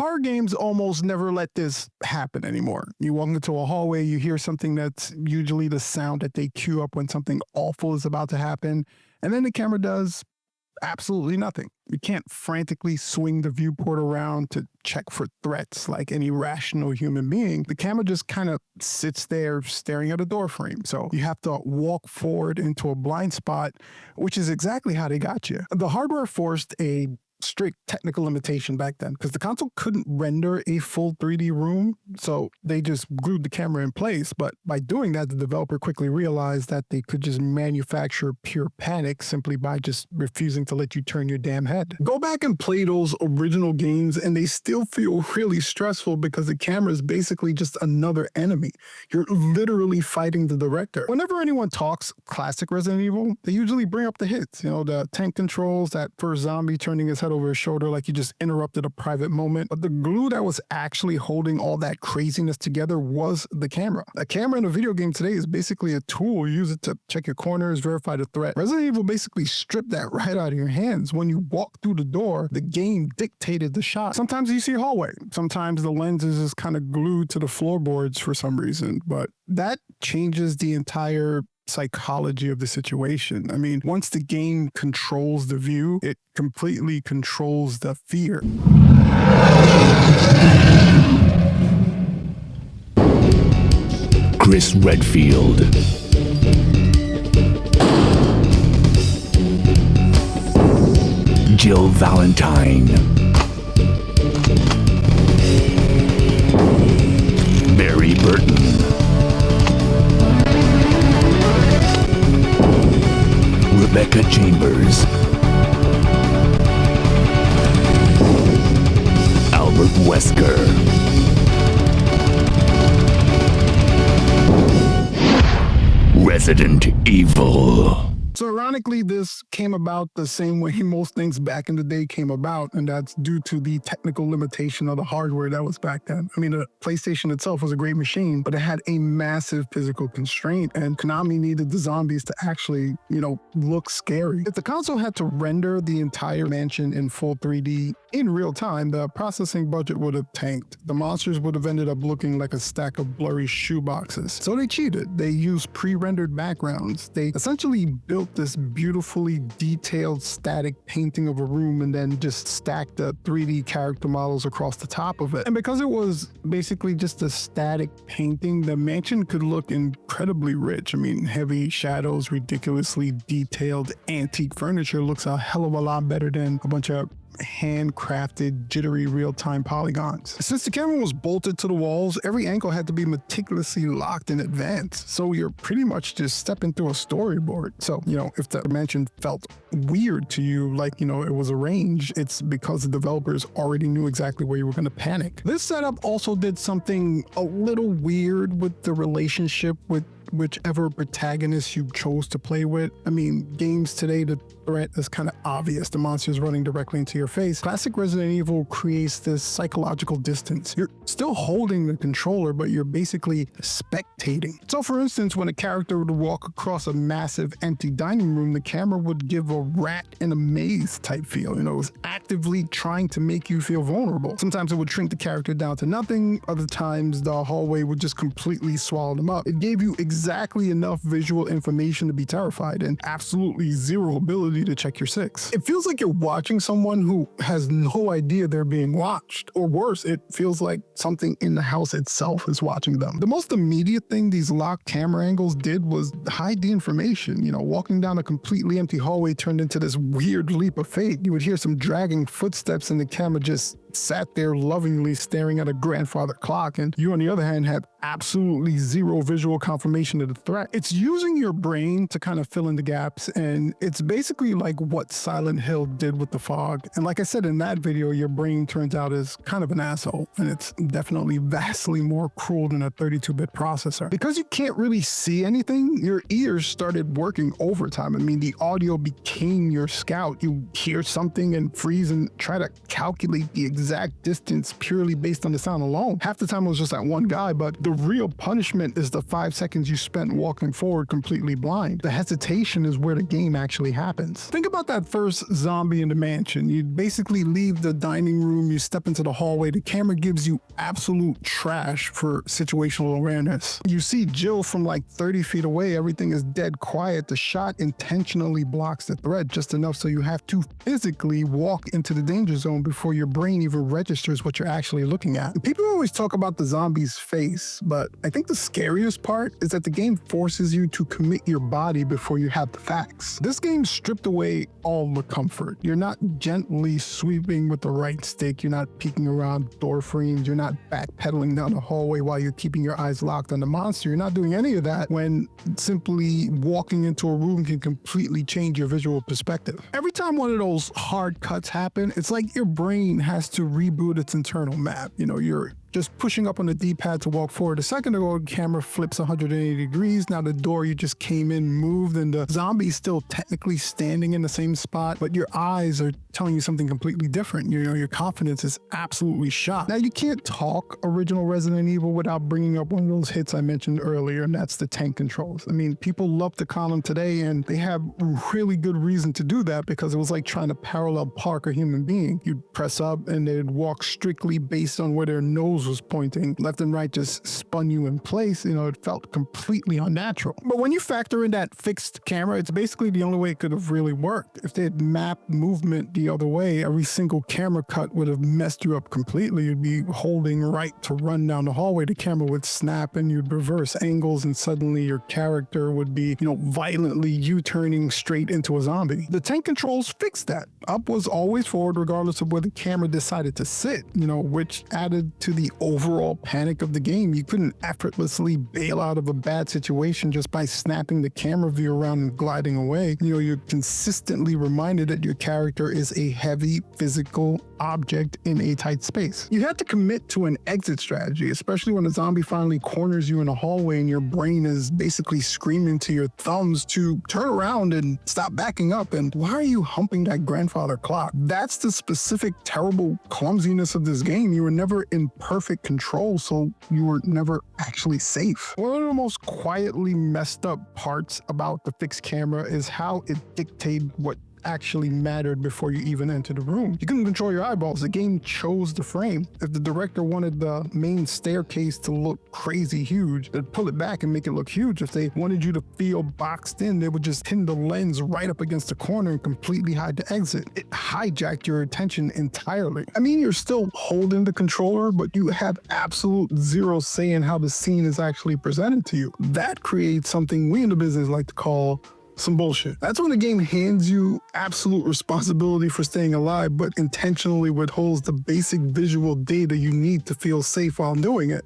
Horror games almost never let this happen anymore. You walk into a hallway, you hear something that's usually the sound that they cue up when something awful is about to happen, and then the camera does absolutely nothing. You can't frantically swing the viewport around to check for threats like any rational human being. The camera just kind of sits there staring at a door frame. So you have to walk forward into a blind spot, which is exactly how they got you. The hardware forced a strict technical limitation back then because the console couldn't render a full 3D room, so they just glued the camera in place. But by doing that, the developer quickly realized that they could just manufacture pure panic simply by just refusing to let you turn your damn head. Go back and play those original games and they still feel really stressful because the camera is basically just another enemy. You're literally fighting the director. Whenever anyone talks classic Resident Evil, they usually bring up the hits, the tank controls, that first zombie turning his head over his shoulder like you just interrupted a private moment. But the glue that was actually holding all that craziness together was the camera. A camera in a video game today is basically a tool. You use it to check your corners, verify the threat. Resident Evil basically stripped that right out of your hands. When you walk through the door, the game dictated the shot. Sometimes you see a hallway. Sometimes the lens is just kind of glued to the floorboards for some reason. But that changes the entire psychology of the situation. I mean, once the game controls the view, it completely controls the fear. Chris Redfield. Jill Valentine. Barry Burton. Rebecca Chambers. Albert Wesker. Resident Evil. So ironically, this came about the same way most things back in the day came about, and that's due to the technical limitation of the hardware that was back then. I mean, the PlayStation itself was a great machine, but it had a massive physical constraint, and Konami needed the zombies to actually, look scary. If the console had to render the entire mansion in full 3D in real time, the processing budget would have tanked. The monsters would have ended up looking like a stack of blurry shoeboxes. So they cheated. They used pre-rendered backgrounds. They essentially built this beautifully detailed static painting of a room and then just stacked the 3D character models across the top of it. And because it was basically just a static painting, the mansion could look incredibly rich. I mean, heavy shadows, ridiculously detailed antique furniture looks a hell of a lot better than a bunch of handcrafted, jittery, real-time polygons. Since the camera was bolted to the walls, every angle had to be meticulously locked in advance. So you're pretty much just stepping through a storyboard. So, if the mansion felt weird to you, like, it was arranged, it's because the developers already knew exactly where you were going to panic. This setup also did something a little weird with the relationship with whichever protagonist you chose to play with. I mean, games today, the threat is kind of obvious. The monster's running directly into your face. Classic Resident Evil creates this psychological distance. You're still holding the controller, but you're basically spectating. So for instance, when a character would walk across a massive empty dining room, the camera would give a rat in a maze type feel. It was actively trying to make you feel vulnerable. Sometimes it would shrink the character down to nothing. Other times the hallway would just completely swallow them up. It gave you exactly enough visual information to be terrified and absolutely zero ability to check your six. It feels like you're watching someone who has no idea they're being watched. Or worse, it feels like something in the house itself is watching them. The most immediate thing these locked camera angles did was hide the information. Walking down a completely empty hallway turned into this weird leap of faith. You would hear some dragging footsteps and the camera just sat there lovingly staring at a grandfather clock, and you on the other hand had absolutely zero visual confirmation of the threat. It's using your brain to kind of fill in the gaps, and it's basically like what Silent Hill did with the fog. And like I said in that video, your brain turns out is kind of an asshole, and it's definitely vastly more cruel than a 32-bit processor. Because you can't really see anything, your ears started working overtime. I mean, the audio became your scout. You hear something and freeze and try to calculate the exact exact distance purely based on the sound alone. Half the time it was just that one guy, but the real punishment is the 5 seconds you spent walking forward completely blind. The hesitation is where the game actually happens. Think about that first zombie in the mansion. You basically leave the dining room, you step into the hallway, the camera gives you absolute trash for situational awareness. You see Jill from like 30 feet away, everything is dead quiet. The shot intentionally blocks the threat just enough so you have to physically walk into the danger zone before your brain even registers what you're actually looking at. People always talk about the zombie's face, but I think the scariest part is that the game forces you to commit your body before you have the facts. This game stripped away all the comfort. You're not gently sweeping with the right stick, you're not peeking around door frames, you're not backpedaling down the hallway while you're keeping your eyes locked on the monster. You're not doing any of that when simply walking into a room can completely change your visual perspective. Every time one of those hard cuts happen, it's like your brain has to reboot its internal map. You're just pushing up on the D-pad to walk forward. A second ago, the camera flips 180 degrees. Now the door you just came in moved and the zombie's still technically standing in the same spot, but your eyes are telling you something completely different. Your confidence is absolutely shot. Now you can't talk original Resident Evil without bringing up one of those hits I mentioned earlier, and that's the tank controls. I mean, people love to call them today, and they have really good reason to do that because it was like trying to parallel park a human being. You'd press up and they'd walk strictly based on where their nose was pointing. Left and right just spun you in place. It felt completely unnatural. But when you factor in that fixed camera, it's basically the only way it could have really worked. If they had mapped movement the other way, every single camera cut would have messed you up completely. You'd be holding right to run down the hallway, the camera would snap and you'd reverse angles and suddenly your character would be, violently U-turning straight into a zombie. The tank controls fixed that. Up was always forward regardless of where the camera decided to sit, which added to the overall panic of the game. You couldn't effortlessly bail out of a bad situation just by snapping the camera view around and gliding away. You're consistently reminded that your character is a heavy physical object in a tight space. You had to commit to an exit strategy, especially when a zombie finally corners you in a hallway and your brain is basically screaming to your thumbs to turn around and stop backing up. And why are you humping that grandfather clock? That's the specific terrible clumsiness of this game. You were never in perfect control, so you were never actually safe. One of the most quietly messed up parts about the fixed camera is how it dictated what actually mattered before you even entered the room. You couldn't control your eyeballs. The game chose the frame. If the director wanted the main staircase to look crazy huge, they'd pull it back and make it look huge. If they wanted you to feel boxed in, they would just pin the lens right up against the corner and completely hide the exit. It hijacked your attention entirely. I mean, you're still holding the controller, but you have absolute zero say in how the scene is actually presented to you. That creates something we in the business like to call some bullshit. That's when the game hands you absolute responsibility for staying alive, but intentionally withholds the basic visual data you need to feel safe while doing it.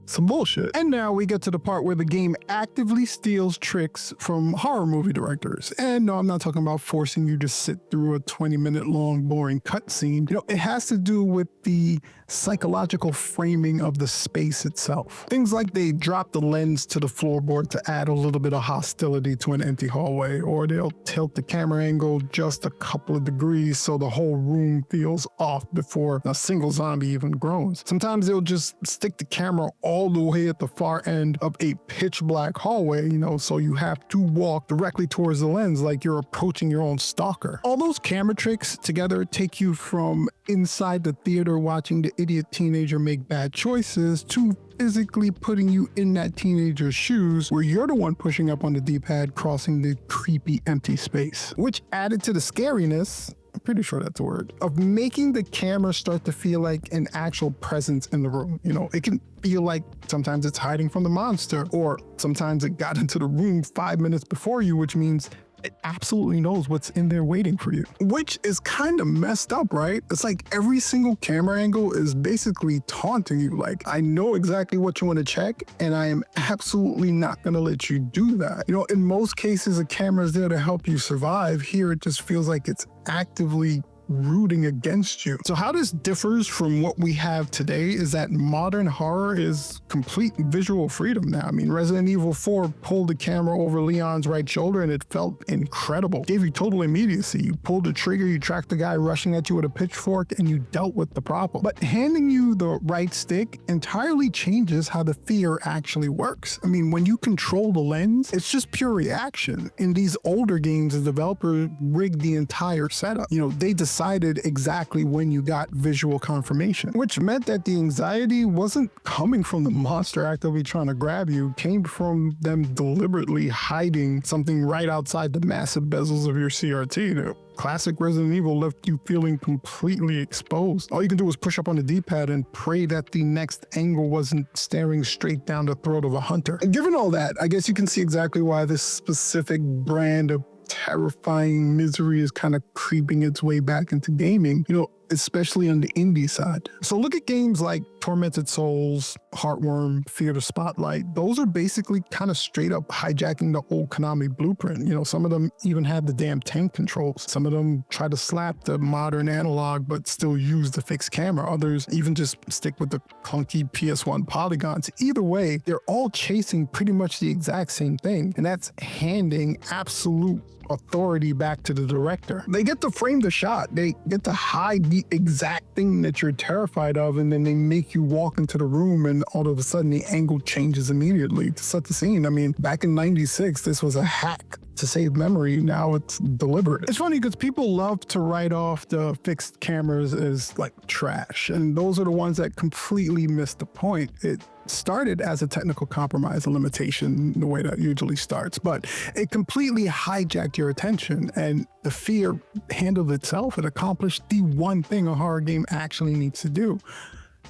Some bullshit. And now we get to the part where the game actively steals tricks from horror movie directors. And no, I'm not talking about forcing you to sit through a 20-minute long boring cutscene. It has to do with the psychological framing of the space itself. Things like they drop the lens to the floorboard to add a little bit of hostility to an empty hallway, or they'll tilt the camera angle just a couple of degrees so the whole room feels off before a single zombie even groans. Sometimes they'll just stick the camera all the way at the far end of a pitch black hallway, so you have to walk directly towards the lens like you're approaching your own stalker. All those camera tricks together take you from inside the theater watching the idiot teenager make bad choices to physically putting you in that teenager's shoes where you're the one pushing up on the D-pad crossing the creepy empty space, which added to the scariness, I'm pretty sure that's a word, of making the camera start to feel like an actual presence in the room. It can feel like sometimes it's hiding from the monster, or sometimes it got into the room 5 minutes before you, which means it absolutely knows what's in there waiting for you, which is kind of messed up, right? It's like every single camera angle is basically taunting you. Like, I know exactly what you want to check, and I am absolutely not going to let you do that. In most cases, a camera is there to help you survive. Here, it just feels like it's actively rooting against you. So how this differs from what we have today is that modern horror is complete visual freedom now. I mean, Resident Evil 4 pulled the camera over Leon's right shoulder and it felt incredible. Gave you total immediacy. You pulled the trigger, you tracked the guy rushing at you with a pitchfork, and you dealt with the problem. But handing you the right stick entirely changes how the fear actually works. I mean, when you control the lens, it's just pure reaction. In these older games, the developer rigged the entire setup. You know, they decided exactly when you got visual confirmation, which meant that the anxiety wasn't coming from the monster actively trying to grab you, came from them deliberately hiding something right outside the massive bezels of your CRT. The classic Resident Evil left you feeling completely exposed. All you can do is push up on the D-pad and pray that the next angle wasn't staring straight down the throat of a hunter. And given all that, I guess you can see exactly why this specific brand of terrifying misery is kind of creeping its way back into gaming, you know, especially on the indie side. So look at games like Tormented Souls, Heartworm, Fear the Spotlight. Those are basically kind of straight up hijacking the old Konami blueprint. You know, some of them even have the damn tank controls. Some of them try to slap the modern analog but still use the fixed camera. Others even just stick with the clunky PS1 polygons. Either way, they're all chasing pretty much the exact same thing, and that's handing absolute authority back to the director. They get to frame the shot. They get to hide the exact thing that you're terrified of, and then they make you walk into the room and all of a sudden the angle changes immediately to set the scene. I mean, back in '96, this was a hack to save memory. Now it's deliberate. It's funny because people love to write off the fixed cameras as like trash, and those are the ones that completely miss the point. It started as a technical compromise, a limitation, the way that usually starts, but it completely hijacked your attention, and the fear handled itself. It accomplished the one thing a horror game actually needs to do.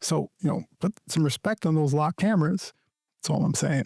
So, you know, put some respect on those locked cameras. That's all I'm saying.